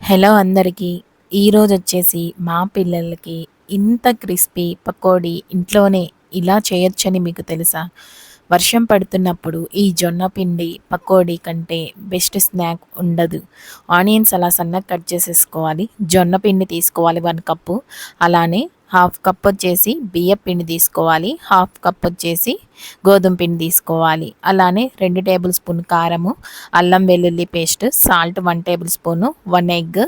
Hello అందరికీ. ఈరోజొచ్చేసి మా పిల్లలకి ఇంత క్రిస్పీ పకోడీ ఇంట్లోనే ఇలా చేయొచ్చని మీకు తెలుసా? వర్షం పడుతున్నప్పుడు ఈ జొన్న పిండి పకోడీ కంటే బెస్ట్ స్నాక్ ఉండదు. ఆనియన్స్ అలా సన్నగా కట్ చేసేసుకోవాలి. జొన్న పిండి తీసుకోవాలి 1 కప్పు. అలానే హాఫ్ కప్ వచ్చేసి బియ్యపు పిండి తీసుకోవాలి. హాఫ్ కప్ వచ్చేసి గోధుమ పిండి తీసుకోవాలి. అలానే 2 టేబుల్ స్పూన్ కారము, అల్లం వెల్లుల్లి paste, salt 1 tablespoon, 1 egg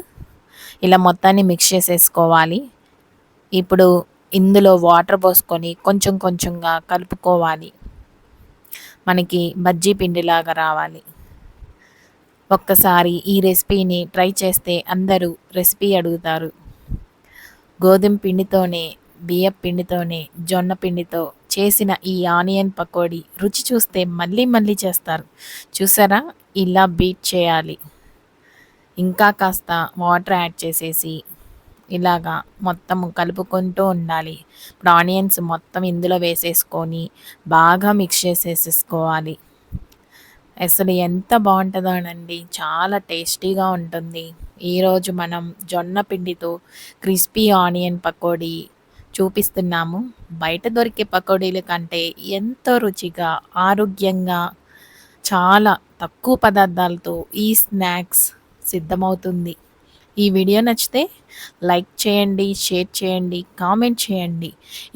ఇలా మొత్తాన్ని మిక్స్ చేసేసుకోవాలి. ఇప్పుడు ఇందులో వాటర్ పోసుకొని కొంచెం కొంచెంగా కలుపుకోవాలి. మనకి బజ్జీ పిండిలాగా రావాలి. ఒక్కసారి ఈ రెసిపీని ట్రై చేస్తే అందరూ రెసిపీ అడుగుతారు. గోధుమ పిండితోనే, బియ్యపు పిండితోనే, జొన్న పిండితో చేసిన ఈ ఆనియన్ పకోడీ రుచి చూస్తే మళ్ళీ మళ్ళీ చేస్తారు. చూసారా? ఇలా బీట్ చేయాలి. ఇంకా కాస్త వాటర్ యాడ్ చేసేసి ఇలాగా మొత్తం కలుపుకుంటూ ఉండాలి. ఇప్పుడు ఆనియన్స్ మొత్తం ఇందులో వేసేసుకొని బాగా మిక్స్ చేసేసుకోవాలి. అసలు ఎంత బాగుంటుందోనండి, చాలా టేస్టీగా ఉంటుంది. ఈరోజు మనం జొన్న పిండితో క్రిస్పీ ఆనియన్ పకోడీ చూపిస్తున్నాము. బయట దొరికే పకోడీల కంటే ఎంతో రుచిగా, ఆరోగ్యంగా, చాలా తక్కువ పదార్థాలతో ఈ స్నాక్స్ సిద్ధమవుతుంది. ఈ వీడియో నచ్చితే లైక్ చేయండి, షేర్ చేయండి, కామెంట్ చేయండి.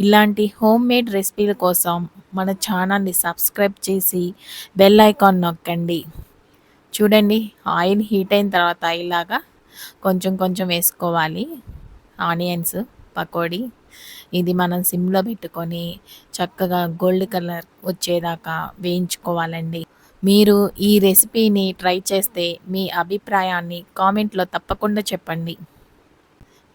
ఇలాంటి హోమ్మేడ్ రెసిపీల కోసం మన ఛానల్ని సబ్స్క్రైబ్ చేసి బెల్ ఐకాన్ నొక్కండి. చూడండి, ఆయిల్ హీట్ అయిన తర్వాత ఇలాగా కొంచెం కొంచెం వేసుకోవాలి ఆనియన్స్ పకోడీ. ఇది మనం సిమ్లో పెట్టుకొని చక్కగా గోల్డ్ కలర్ వచ్చేదాకా వేయించుకోవాలండి. మీరు ఈ రెసిపీని ట్రై చేస్తే మీ అభిప్రాయాన్ని కామెంట్లో తప్పకుండా చెప్పండి.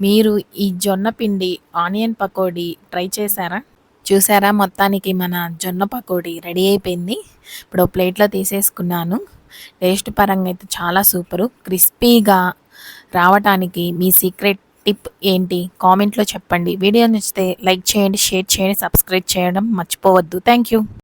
మీరు ఈ జొన్న పిండి ఆనియన్ పకోడీ ట్రై చేశారా? చూసారా, మొత్తానికి మన జొన్న పకోడీ రెడీ అయిపోయింది. ఇప్పుడు ప్లేట్లో తీసేసుకున్నాను. టేస్ట్ పరంగా అయితే చాలా సూపరు. క్రిస్పీగా రావటానికి మీ సీక్రెట్ టిప్ ఏంటి కామెంట్లో చెప్పండి. వీడియో నచ్చితే లైక్ చేయండి, షేర్ చేయండి, సబ్స్క్రైబ్ చేయడం మర్చిపోవద్దు. Thank you.